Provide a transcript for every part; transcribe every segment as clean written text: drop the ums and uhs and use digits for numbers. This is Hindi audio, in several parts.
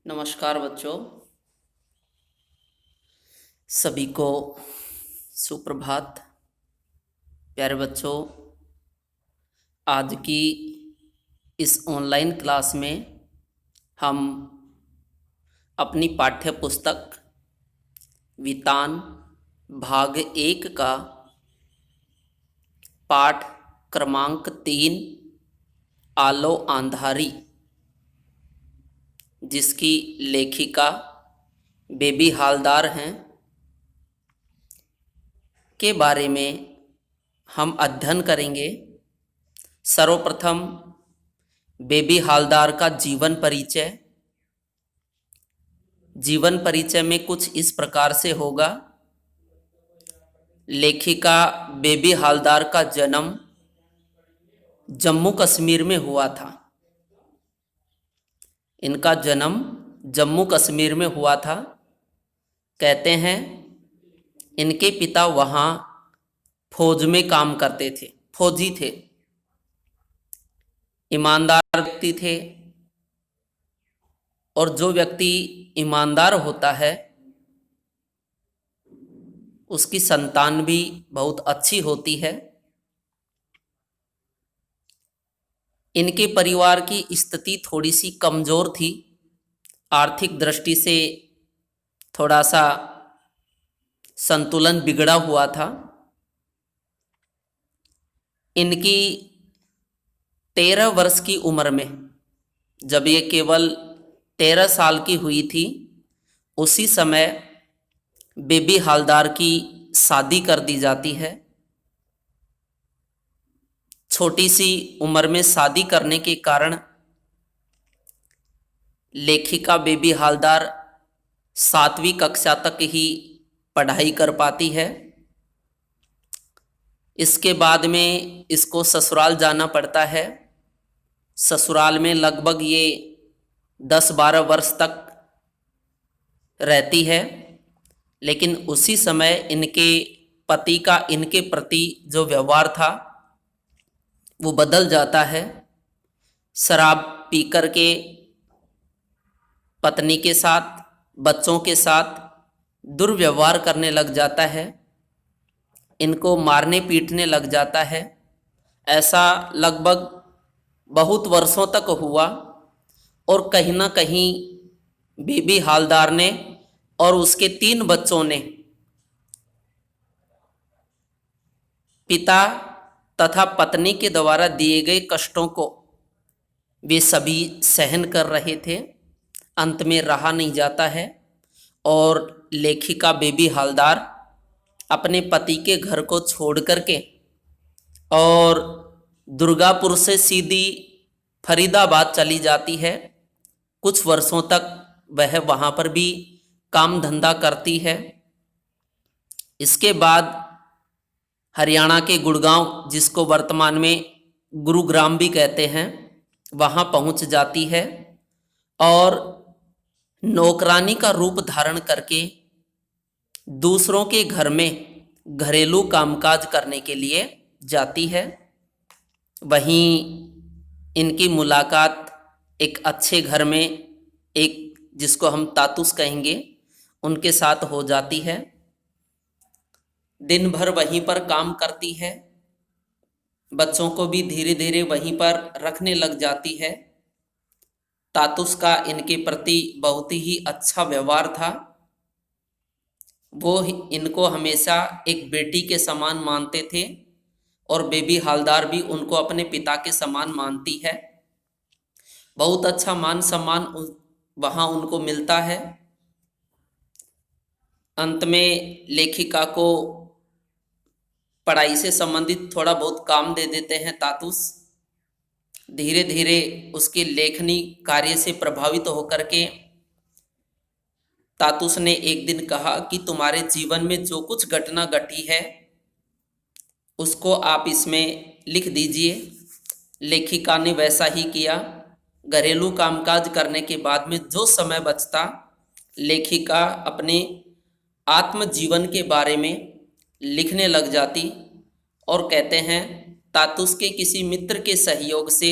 नमस्कार बच्चों। सभी को सुप्रभात। प्यारे बच्चों, आज की इस ऑनलाइन क्लास में हम अपनी पाठ्य पुस्तक वितान भाग 1 का पाठ क्रमांक 3 आलो आंधारी, जिसकी लेखिका बेबी हालदार हैं, के बारे में हम अध्ययन करेंगे। सर्वप्रथम बेबी हालदार का जीवन परिचय। जीवन परिचय में कुछ इस प्रकार से होगा। लेखिका बेबी हालदार का जन्म जम्मू कश्मीर में हुआ था। इनका जन्म जम्मू कश्मीर में हुआ था। कहते हैं इनके पिता वहाँ फौज में काम करते थे, फौजी थे, ईमानदार व्यक्ति थे। और जो व्यक्ति ईमानदार होता है उसकी संतान भी बहुत अच्छी होती है। इनके परिवार की स्थिति थोड़ी सी कमज़ोर थी, आर्थिक दृष्टि से थोड़ा सा संतुलन बिगड़ा हुआ था। इनकी 13 वर्ष की उम्र में, जब ये केवल 13 साल की हुई थी, उसी समय बेबी हालदार की शादी कर दी जाती है। छोटी सी उम्र में शादी करने के कारण लेखिका बेबी हालदार 7वीं कक्षा तक ही पढ़ाई कर पाती है। इसके बाद में इसको ससुराल जाना पड़ता है। ससुराल में लगभग ये 10-12 वर्ष तक रहती है। लेकिन उसी समय इनके पति का इनके प्रति जो व्यवहार था वो बदल जाता है। शराब पी कर के पत्नी के साथ, बच्चों के साथ दुर्व्यवहार करने लग जाता है। इनको मारने पीटने लग जाता है। ऐसा लगभग बहुत वर्षों तक हुआ और कहीं ना कहीं बेबी हालदार ने और उसके 3 बच्चों ने पिता तथा पत्नी के द्वारा दिए गए कष्टों को वे सभी सहन कर रहे थे। अंत में रहा नहीं जाता है और लेखिका बेबी हालदार अपने पति के घर को छोड़ करके और दुर्गापुर से सीधी फरीदाबाद चली जाती है। कुछ वर्षों तक वह वहाँ पर भी काम धंधा करती है। इसके बाद हरियाणा के गुड़गांव, जिसको वर्तमान में गुरुग्राम भी कहते हैं, वहाँ पहुँच जाती है और नौकरानी का रूप धारण करके दूसरों के घर में घरेलू कामकाज करने के लिए जाती है। वहीं इनकी मुलाकात एक अच्छे घर में, एक जिसको हम तातुस कहेंगे, उनके साथ हो जाती है। दिन भर वहीं पर काम करती है। बच्चों को भी धीरे धीरे वहीं पर रखने लग जाती है। तातुस का इनके प्रति बहुत ही अच्छा व्यवहार था। वो इनको हमेशा एक बेटी के समान मानते थे और बेबी हालदार भी उनको अपने पिता के समान मानती है। बहुत अच्छा मान सम्मान वहाँ उनको मिलता है। अंत में लेखिका को पढ़ाई से संबंधित थोड़ा बहुत काम दे देते हैं तातुस। धीरे धीरे उसकी लेखनी कार्य से प्रभावित होकर के तातुस ने एक दिन कहा कि तुम्हारे जीवन में जो कुछ घटना घटी है उसको आप इसमें लिख दीजिए। लेखिका ने वैसा ही किया। घरेलू कामकाज करने के बाद में जो समय बचता, लेखिका अपने आत्मजीवन के बारे में लिखने लग जाती। और कहते हैं तातुस के किसी मित्र के सहयोग से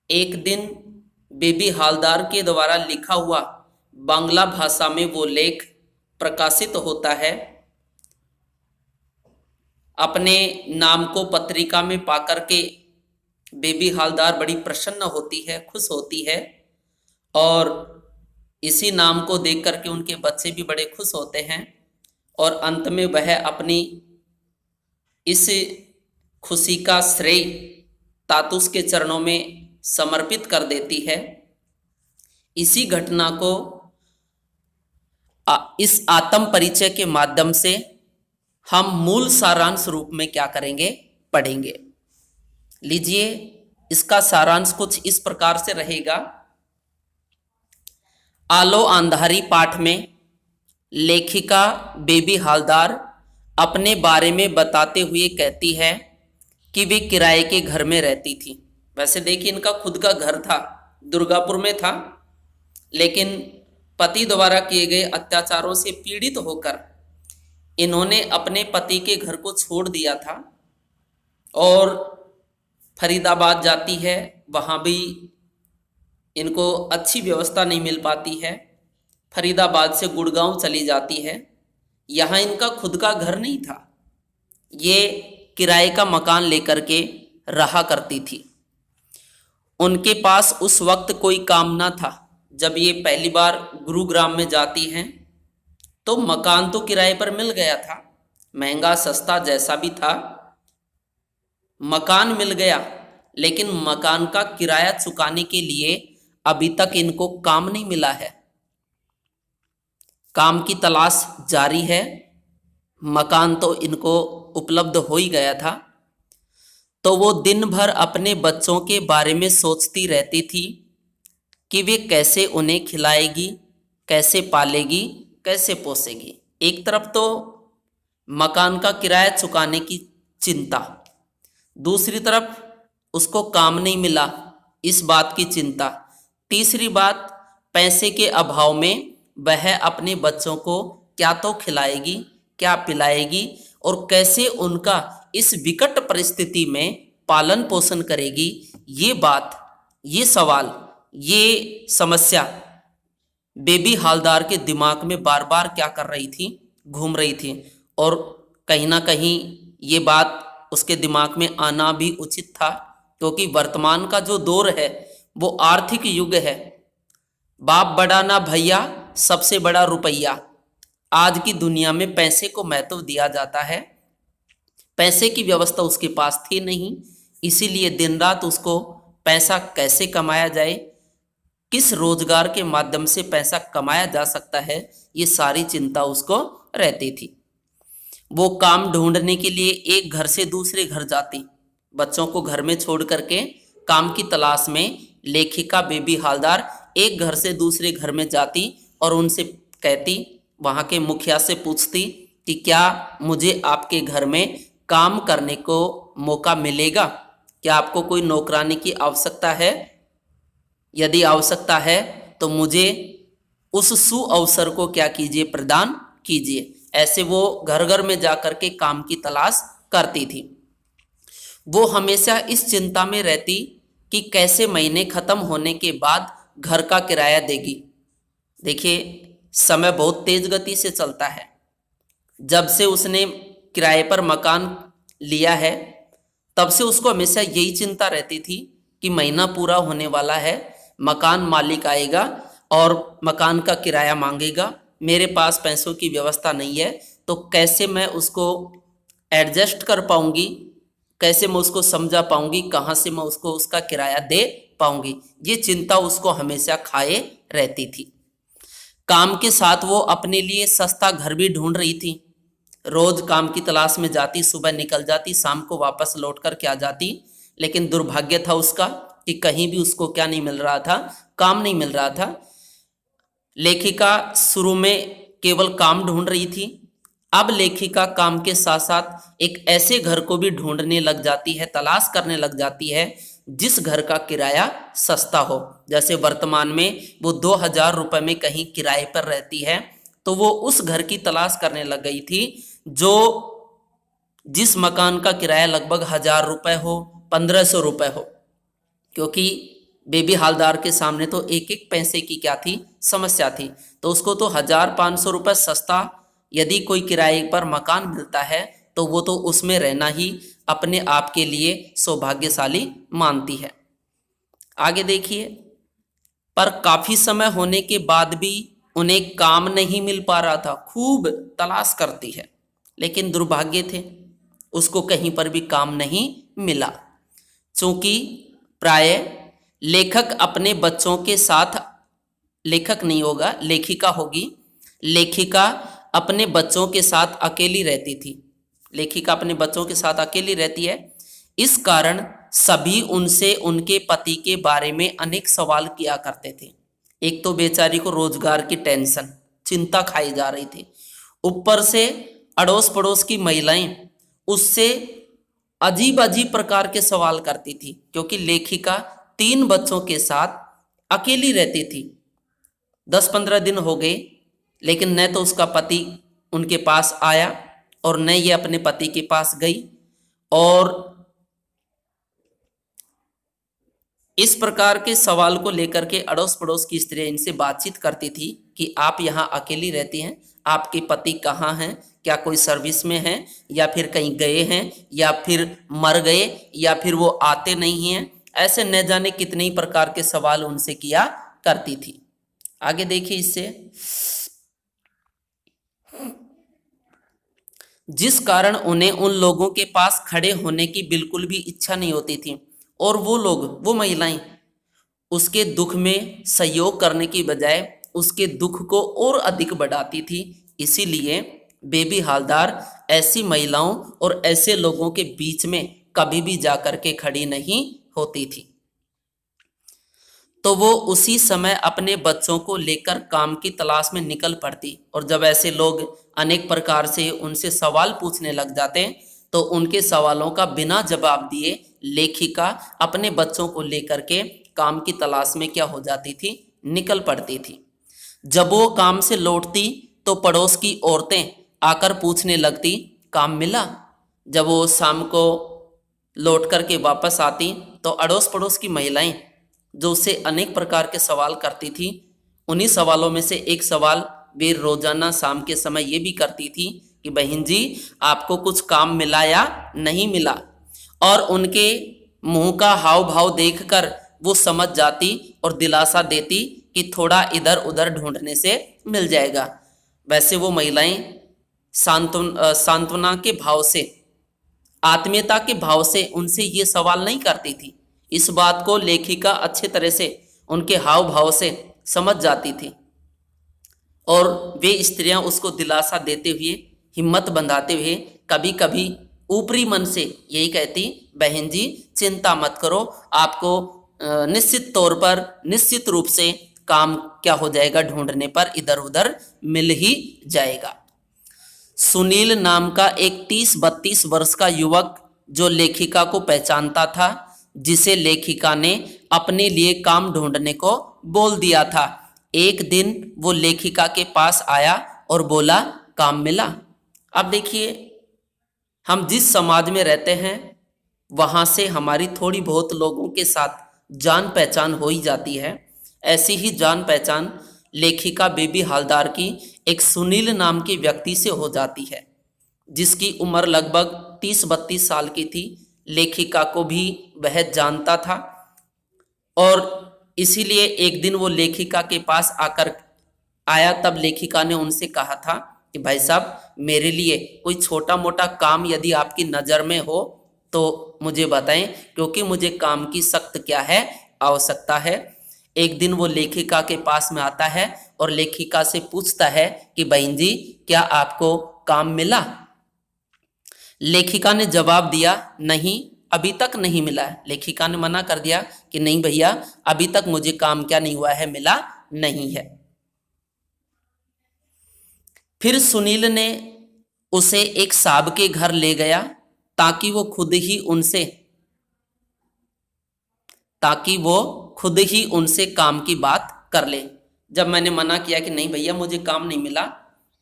एक दिन बेबी हालदार के द्वारा लिखा हुआ बांग्ला भाषा में वो लेख प्रकाशित होता है। अपने नाम को पत्रिका में पाकर के बेबी हालदार बड़ी प्रसन्न होती है, खुश होती है, और इसी नाम को देख करके उनके बच्चे भी बड़े खुश होते हैं, और अंत में वह अपनी इस खुशी का श्रेय तातुस के चरणों में समर्पित कर देती है। इसी घटना को इस आत्म परिचय के माध्यम से हम मूल सारांश रूप में क्या करेंगे, पढ़ेंगे। लीजिए, इसका सारांश कुछ इस प्रकार से रहेगा। आलो अंधारी पाठ में लेखिका बेबी हालदार अपने बारे में बताते हुए कहती है कि वे किराए के घर में रहती थी। वैसे देखिए, इनका खुद का घर था, दुर्गापुर में था, लेकिन पति द्वारा किए गए अत्याचारों से पीड़ित होकर इन्होंने अपने पति के घर को छोड़ दिया था और फरीदाबाद जाती है। वहाँ भी इनको अच्छी व्यवस्था नहीं मिल पाती है। फरीदाबाद से गुड़गांव चली जाती है। यहाँ इनका खुद का घर नहीं था, ये किराए का मकान लेकर के रहा करती थी। उनके पास उस वक्त कोई काम ना था। जब ये पहली बार गुरुग्राम में जाती हैं तो मकान तो किराए पर मिल गया था, महंगा सस्ता जैसा भी था, मकान मिल गया, लेकिन मकान का किराया चुकाने के लिए अभी तक इनको काम नहीं मिला है। काम की तलाश जारी है। मकान तो इनको उपलब्ध हो ही गया था, तो वो दिन भर अपने बच्चों के बारे में सोचती रहती थी कि वे कैसे उन्हें खिलाएगी, कैसे पालेगी, कैसे पोसेगी। एक तरफ तो मकान का किराया चुकाने की चिंता, दूसरी तरफ उसको काम नहीं मिला इस बात की चिंता, तीसरी बात पैसे के अभाव में वह अपने बच्चों को क्या तो खिलाएगी, क्या पिलाएगी और कैसे उनका इस विकट परिस्थिति में पालन पोषण करेगी। ये बात, ये सवाल, ये समस्या बेबी हालदार के दिमाग में बार बार क्या कर रही थी, घूम रही थी। और कहीं ना कहीं ये बात उसके दिमाग में आना भी उचित था, क्योंकि वर्तमान का जो दौर है वो आर्थिक युग है। बाप बड़ा ना भैया, सबसे बड़ा रुपया। आज की दुनिया में पैसे को महत्व दिया जाता है। पैसे की व्यवस्था उसके पास थी नहीं, इसीलिए दिन रात उसको पैसा कैसे कमाया जाए, किस रोजगार के माध्यम से पैसा कमाया जा सकता है, ये सारी चिंता उसको रहती थी। वो काम ढूंढने के लिए एक घर से दूसरे घर जाती, बच्चों को घर में छोड़ करके काम की तलाश में लेखिका बेबी हालदार एक घर से दूसरे घर में जाती और उनसे कहती, वहाँ के मुखिया से पूछती कि क्या मुझे आपके घर में काम करने को मौका मिलेगा, क्या आपको कोई नौकरानी की आवश्यकता है, यदि आवश्यकता है तो मुझे उस सुअवसर को क्या कीजिए, प्रदान कीजिए। ऐसे वो घर घर में जाकर के काम की तलाश करती थी। वो हमेशा इस चिंता में रहती कि कैसे महीने खत्म होने के बाद घर का किराया देगी। देखिए, समय बहुत तेज गति से चलता है। जब से उसने किराए पर मकान लिया है तब से उसको हमेशा यही चिंता रहती थी कि महीना पूरा होने वाला है, मकान मालिक आएगा और मकान का किराया मांगेगा, मेरे पास पैसों की व्यवस्था नहीं है, तो कैसे मैं उसको एडजस्ट कर पाऊंगी, कैसे मैं उसको समझा पाऊंगी, कहाँ से मैं उसको उसका किराया दे पाऊंगी। ये चिंता उसको हमेशा खाए रहती थी। काम के साथ वो अपने लिए सस्ता घर भी ढूंढ रही थी। रोज काम की तलाश में जाती, सुबह निकल जाती, शाम को वापस लौट कर के आ जाती, लेकिन दुर्भाग्य था उसका कि कहीं भी उसको क्या नहीं मिल रहा था, काम नहीं मिल रहा था। लेखिका शुरू में केवल काम ढूंढ रही थी, अब लेखिका काम के साथ साथ एक ऐसे घर को भी ढूंढने लग जाती है, तलाश करने लग जाती है जिस घर का किराया सस्ता हो। जैसे वर्तमान में वो 2000 रुपये में कहीं किराए पर रहती है, तो वो उस घर की तलाश करने लग गई थी जो जिस मकान का किराया लगभग 1000 रुपये हो, 1500 रुपये हो, क्योंकि बेबी हालदार के सामने तो एक एक पैसे की क्या थी, समस्या थी। तो उसको तो 1,500 रुपये सस्ता यदि कोई किराए पर मकान मिलता है तो वो तो उसमें रहना ही अपने आप के लिए सौभाग्यशाली मानती है। आगे देखिए, पर काफी समय होने के बाद भी उन्हें काम नहीं मिल पा रहा था। खूब तलाश करती है लेकिन दुर्भाग्य थे, उसको कहीं पर भी काम नहीं मिला। चूंकि प्राय लेखक अपने बच्चों के साथ, लेखक नहीं होगा, लेखिका होगी, लेखिका अपने बच्चों के साथ अकेली रहती थी। लेखिका अपने बच्चों के साथ अकेली रहती है। इस कारण सभी उनसे उनके पति के बारे में अनेक सवाल किया करते थे। एक तो बेचारी को रोजगार की टेंशन, चिंता खाई जा रही थी, ऊपर से अड़ोस पड़ोस की महिलाएं उससे अजीब अजीब प्रकार के सवाल करती थी, क्योंकि लेखिका 3 बच्चों के साथ अकेली रहती थी। 10-15 दिन हो गए लेकिन न तो उसका पति उनके पास आया और न ये अपने पति के पास गई। और इस प्रकार के सवाल को लेकर के अड़ोस पड़ोस की स्त्रियां इनसे बातचीत करती थी कि आप यहाँ अकेली रहती हैं, आपके पति कहाँ हैं, क्या कोई सर्विस में हैं या फिर कहीं गए हैं या फिर मर गए या फिर वो आते नहीं हैं। ऐसे न जाने कितने ही प्रकार के सवाल उनसे किया करती थी। आगे देखिए, इससे जिस कारण उन्हें उन लोगों के पास खड़े होने की बिल्कुल भी इच्छा नहीं होती थी और वो लोग, वो महिलाएं उसके दुख में सहयोग करने की बजाय उसके दुख को और अधिक बढ़ाती थी। इसीलिए बेबी हालदार ऐसी महिलाओं और ऐसे लोगों के बीच में कभी भी जाकर के खड़ी नहीं होती थी। तो वो उसी समय अपने बच्चों को लेकर काम की तलाश में निकल पड़ती। और जब ऐसे लोग अनेक प्रकार से उनसे सवाल पूछने लग जाते तो उनके सवालों का बिना जवाब दिए लेखिका अपने बच्चों को लेकर के काम की तलाश में क्या हो जाती थी, निकल पड़ती थी। जब वो काम से लौटती तो पड़ोस की औरतें आकर पूछने लगती, काम मिला। जब वो शाम को लौट करके वापस आती तो अड़ोस पड़ोस की महिलाएं जो उससे अनेक प्रकार के सवाल करती थी, उन्हीं सवालों में से एक सवाल वे रोजाना शाम के समय ये भी करती थी कि बहन जी आपको कुछ काम मिला या नहीं मिला। और उनके मुंह का हाव भाव देखकर वो समझ जाती और दिलासा देती कि थोड़ा इधर उधर ढूंढने से मिल जाएगा। वैसे वो महिलाएं सांत्वना के भाव से, आत्मीयता के भाव से उनसे ये सवाल नहीं करती थी। इस बात को लेखिका अच्छे तरह से उनके हाव भाव से समझ जाती थी और वे स्त्रियां उसको दिलासा देते हुए, हिम्मत बंधाते हुए, कभी कभी ऊपरी मन से यही कहती, बहन जी चिंता मत करो, आपको निश्चित तौर पर, निश्चित रूप से काम क्या हो जाएगा, ढूंढने पर इधर उधर मिल ही जाएगा। सुनील नाम का एक 30-32 वर्ष का युवक जो लेखिका को पहचानता था, जिसे लेखिका ने अपने लिए काम ढूंढने को बोल दिया था, एक दिन वो लेखिका के पास आया और बोला, काम मिला। अब देखिए, हम जिस समाज में रहते हैं वहां से हमारी थोड़ी बहुत लोगों के साथ जान पहचान हो ही जाती है। ऐसी ही जान पहचान लेखिका बेबी हालदार की एक सुनील नाम के व्यक्ति से हो जाती है, जिसकी उम्र लगभग 30-32 साल की थी। लेखिका को भी वह जानता था और इसीलिए एक दिन वो लेखिका के पास आकर आया। तब लेखिका ने उनसे कहा था कि भाई साहब, मेरे लिए कोई छोटा मोटा काम यदि आपकी नज़र में हो तो मुझे बताएं, क्योंकि मुझे काम की सख्त क्या है, आवश्यकता है। एक दिन वो लेखिका के पास में आता है और लेखिका से पूछता है कि बहन जी क्या आपको काम मिला। लेखिका ने जवाब दिया, नहीं अभी तक नहीं मिला है। लेखिका ने मना कर दिया कि नहीं भैया, अभी तक मुझे काम क्या नहीं हुआ है, मिला नहीं है। फिर सुनील ने उसे एक साहब के घर ले गया ताकि वो खुद ही उनसे काम की बात कर ले। जब मैंने मना किया कि नहीं भैया मुझे काम नहीं मिला,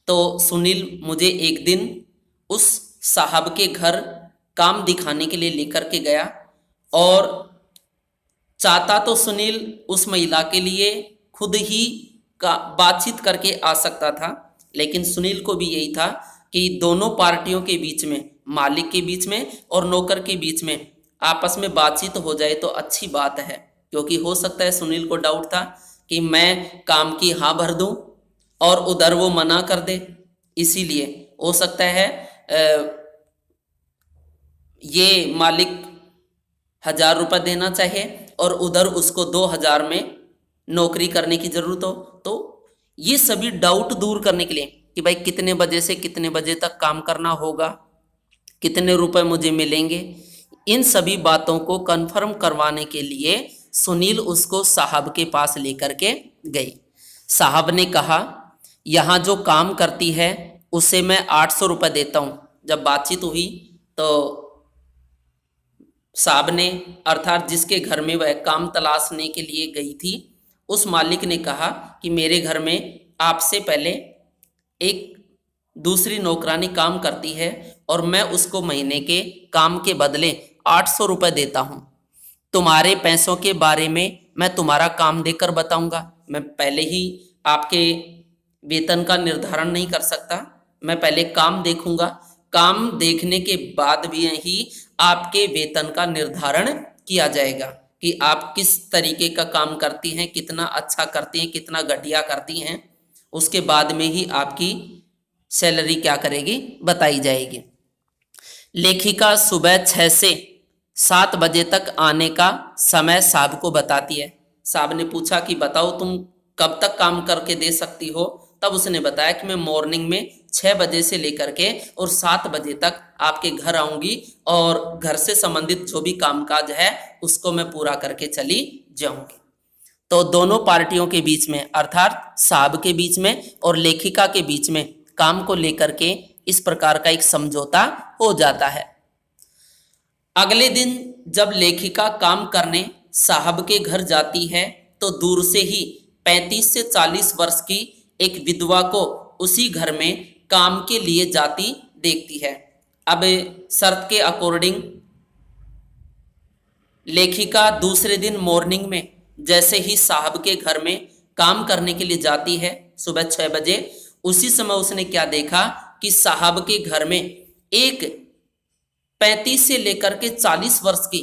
तो सुनील मुझे एक दिन उस साहब के घर काम दिखाने के लिए लेकर के गया और चाहता तो सुनील उस महिला के लिए खुद ही का बातचीत करके आ सकता था, लेकिन सुनील को भी यही था कि दोनों पार्टियों के बीच में, मालिक के बीच में और नौकर के बीच में आपस में बातचीत हो जाए तो अच्छी बात है। क्योंकि हो सकता है सुनील को डाउट था कि मैं काम की हाँ भर दूं और उधर वो मना कर दे, इसीलिए हो सकता है ये मालिक 1,000 रुपये देना चाहे और उधर उसको 2,000 में नौकरी करने की जरूरत हो। तो ये सभी डाउट दूर करने के लिए कि भाई कितने बजे से कितने बजे तक काम करना होगा, कितने रुपए मुझे मिलेंगे, इन सभी बातों को कंफर्म करवाने के लिए सुनील उसको साहब के पास लेकर के गई। साहब ने कहा यहाँ जो काम करती है उसे मैं 800 रुपये देता हूँ। जब बातचीत हुई तो साहब ने, अर्थात जिसके घर में वह काम तलाशने के लिए गई थी, उस मालिक ने कहा कि मेरे घर में आपसे पहले एक दूसरी नौकरानी काम करती है और मैं उसको महीने के काम के बदले 800 रुपये देता हूँ। तुम्हारे पैसों के बारे में मैं तुम्हारा काम देखकर बताऊंगा। मैं पहले ही आपके वेतन का निर्धारण नहीं कर सकता, मैं पहले काम देखूंगा, काम देखने के बाद भी ही आपके वेतन का निर्धारण किया जाएगा कि आप किस तरीके का काम करती हैं, कितना अच्छा करती हैं, कितना घटिया करती हैं, उसके बाद में ही आपकी सैलरी क्या करेगी बताई जाएगी। लेखिका सुबह 6 से 7 बजे तक आने का समय साहब को बताती है। साहब ने पूछा कि बताओ तुम कब तक काम करके दे सकती हो, तब उसने बताया कि मैं मॉर्निंग में 6 बजे से लेकर के और 7 बजे तक आपके घर आऊंगी और घर से संबंधित जो भी कामकाज है उसको मैं पूरा करके चली जाऊंगी। तो दोनों पार्टियों के बीच में, अर्थात साहब के बीच में और लेखिका के बीच में काम को लेकर के इस प्रकार का एक समझौता हो जाता है। अगले दिन जब लेखिका काम करने साहब के घर जाती है तो दूर से ही 35 से 40 वर्ष की एक विधवा को उसी घर में काम के लिए जाती देखती है। अब शर्त के अकॉर्डिंग लेखिका दूसरे दिन मॉर्निंग में जैसे ही साहब के घर में काम करने के लिए जाती है सुबह 6 बजे, उसी समय उसने क्या देखा कि साहब के घर में एक 35 से लेकर के 40 वर्ष की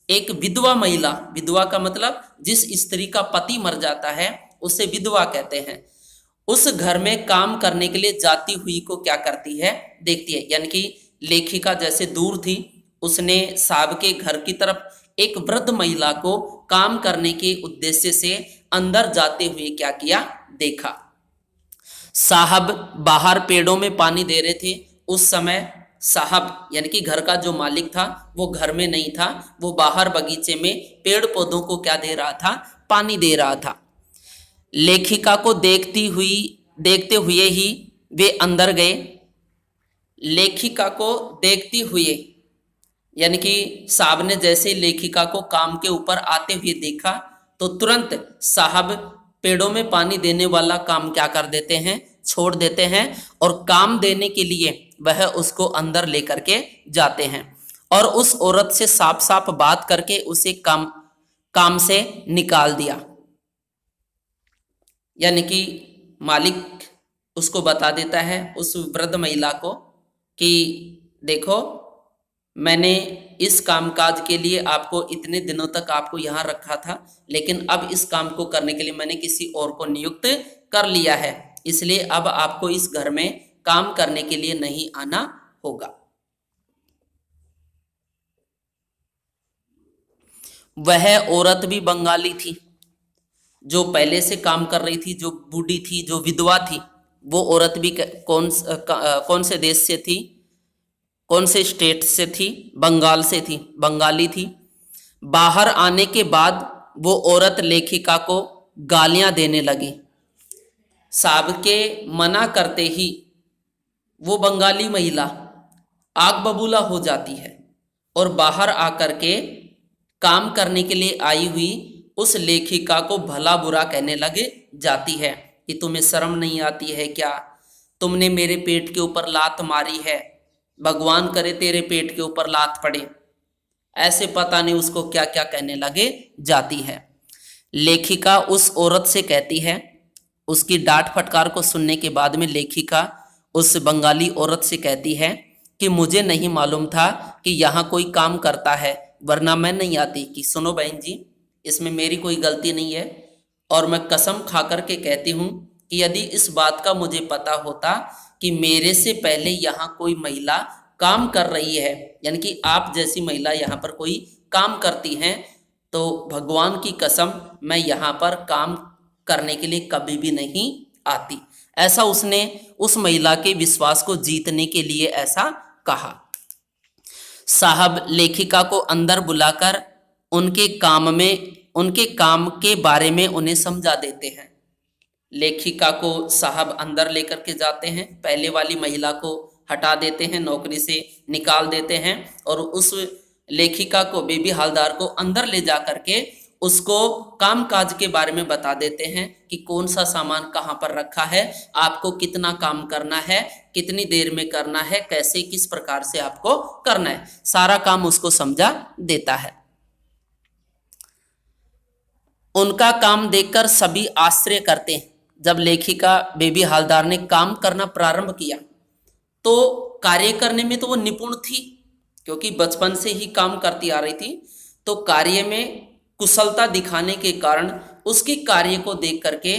एक विधवा महिला, विधवा का मतलब जिस स्त्री का पति मर जाता है उसे विधवा कहते हैं, उस घर में काम करने के लिए जाती हुई को क्या करती है देखती है। यानी कि लेखिका जैसे दूर थी, उसने साहब के घर की तरफ एक वृद्ध महिला को काम करने के उद्देश्य से अंदर जाते हुए क्या किया देखा। साहब बाहर पेड़ों में पानी दे रहे थे। उस समय साहब यानी कि घर का जो मालिक था वो घर में नहीं था, वो बाहर बगीचे में पेड़ पौधों को क्या दे रहा था, पानी दे रहा था। लेखिका को देखते हुए ही वे अंदर गए। लेखिका को देखते हुए यानी कि साहब ने जैसे लेखिका को काम के ऊपर आते हुए देखा तो तुरंत साहब पेड़ों में पानी देने वाला काम क्या कर देते हैं, छोड़ देते हैं और काम देने के लिए वह उसको अंदर लेकर के जाते हैं और उस औरत से साफ साफ बात करके उसे काम से निकाल दिया। यानी कि मालिक उसको बता देता है उस वृद्ध महिला को कि देखो, मैंने इस कामकाज के लिए आपको इतने दिनों तक आपको यहाँ रखा था, लेकिन अब इस काम को करने के लिए मैंने किसी और को नियुक्त कर लिया है, इसलिए अब आपको इस घर में काम करने के लिए नहीं आना होगा। वह औरत भी बंगाली थी जो पहले से काम कर रही थी, जो बूढ़ी थी, जो विधवा थी। वो औरत भी कौन से देश से थी, कौन से स्टेट से थी, बंगाल से थी, बंगाली थी। बाहर आने के बाद वो औरत लेखिका को गालियां देने लगी। साहब के मना करते ही वो बंगाली महिला आग बबूला हो जाती है और बाहर आकर के काम करने के लिए आई हुई उस लेखिका को भला बुरा कहने लगे जाती है कि तुम्हें शर्म नहीं आती है क्या, तुमने मेरे पेट के ऊपर लात मारी है, भगवान करे तेरे पेट के ऊपर लात पड़े। ऐसे पता नहीं उसको क्या क्या कहने लगे जाती है। लेखिका उस औरत से कहती है, उसकी डांट फटकार को सुनने के बाद में लेखिका उस बंगाली औरत से कहती है कि मुझे नहीं मालूम था कि यहाँ कोई काम करता है, वरना मैं नहीं आती। कि सुनो बहन जी, इसमें मेरी कोई गलती नहीं है और मैं कसम खा कर के कहती हूँ कि यदि इस बात का मुझे पता होता कि मेरे से पहले यहाँ कोई महिला काम कर रही है, यानी कि आप जैसी महिला यहाँ पर कोई काम करती हैं, तो भगवान की कसम मैं यहाँ पर काम करने के लिए कभी भी नहीं आती। ऐसा उसने उस महिला के विश्वास को जीतने के लिए ऐसा कहा। साहब लेखिका को अंदर बुलाकर उनके काम के बारे में उन्हें समझा देते हैं। लेखिका को साहब अंदर लेकर के जाते हैं, पहले वाली महिला को हटा देते हैं, नौकरी से निकाल देते हैं और उस लेखिका को, बेबी हालदार को अंदर ले जा करके उसको कामकाज के बारे में बता देते हैं कि कौन सा सामान कहाँ पर रखा है, आपको कितना काम करना है, कितनी देर में करना है, कैसे किस प्रकार से आपको करना है, सारा काम उसको समझा देता है। उनका काम देखकर सभी आश्चर्य करते हैं। जब लेखिका बेबी हालदार ने काम करना प्रारंभ किया तो कार्य करने में तो वो निपुण थी, क्योंकि बचपन से ही काम करती आ रही थी, तो कार्य में कुशलता दिखाने के कारण उसके कार्य को देख करके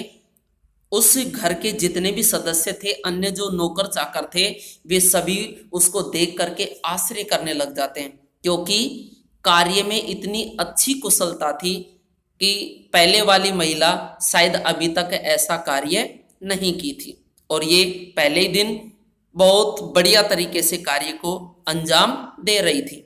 उस घर के जितने भी सदस्य थे, अन्य जो नौकर चाकर थे, वे सभी उसको देख करके आश्चर्य करने लग जाते हैं, क्योंकि कार्य में इतनी अच्छी कुशलता थी कि पहले वाली महिला शायद अभी तक ऐसा कार्य नहीं की थी। और ये पहले ही दिन बहुत बढ़िया तरीके से कार्य को अंजाम दे रही थी।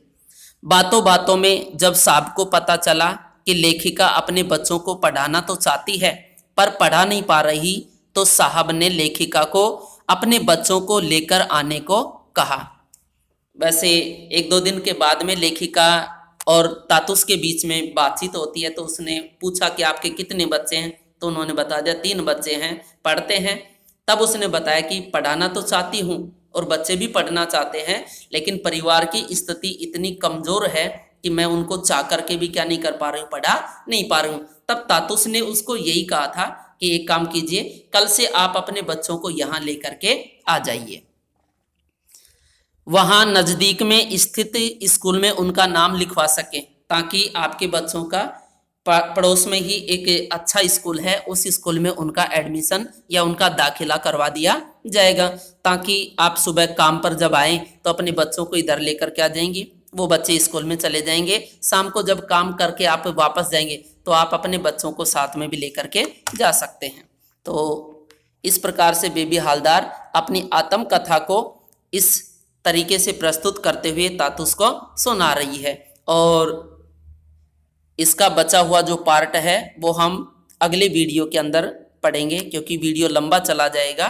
बातों बातों में जब साहब को पता चला कि लेखिका अपने बच्चों को पढ़ाना तो चाहती है पर पढ़ा नहीं पा रही, तो साहब ने लेखिका को अपने बच्चों को लेकर आने को कहा। वैसे एक दो दिन के बाद में लेखिका और तातुस के बीच में बातचीत होती है, तो उसने पूछा कि आपके कितने बच्चे हैं, तो उन्होंने बता दिया 3 बच्चे हैं, पढ़ते हैं। तब उसने बताया कि पढ़ाना तो चाहती हूँ और बच्चे भी पढ़ना चाहते हैं, लेकिन परिवार की स्थिति इतनी कमजोर है कि मैं उनको चाह करके भी क्या नहीं कर पा रही हूँ, पढ़ा नहीं पा रही हूँ। तब तातुस ने उसको यही कहा था कि एक काम कीजिए, कल से आप अपने बच्चों को यहाँ लेकर के आ जाइए। वहाँ नज़दीक में स्थित स्कूल में उनका नाम लिखवा सकें, ताकि आपके बच्चों का पड़ोस में ही एक अच्छा स्कूल है, उस स्कूल में उनका एडमिशन या उनका दाखिला करवा दिया जाएगा, ताकि आप सुबह काम पर जब आएँ तो अपने बच्चों को इधर लेकर के आ जाएंगे, वो बच्चे स्कूल में चले जाएंगे। शाम को जब काम करके आप वापस जाएंगे तो आप अपने बच्चों को साथ में भी लेकर के जा सकते हैं। तो इस प्रकार से बेबी हालदार अपनी आत्मकथा को इस तरीके से प्रस्तुत करते हुए तातुस को सुना रही है। और इसका बचा हुआ जो पार्ट है वो हम अगले वीडियो के अंदर पढ़ेंगे, क्योंकि वीडियो लंबा चला जाएगा।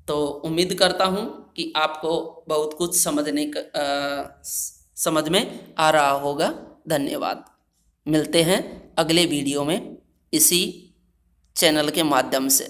तो उम्मीद करता हूँ कि आपको बहुत कुछ समझ में आ रहा होगा। धन्यवाद। मिलते हैं अगले वीडियो में इसी चैनल के माध्यम से।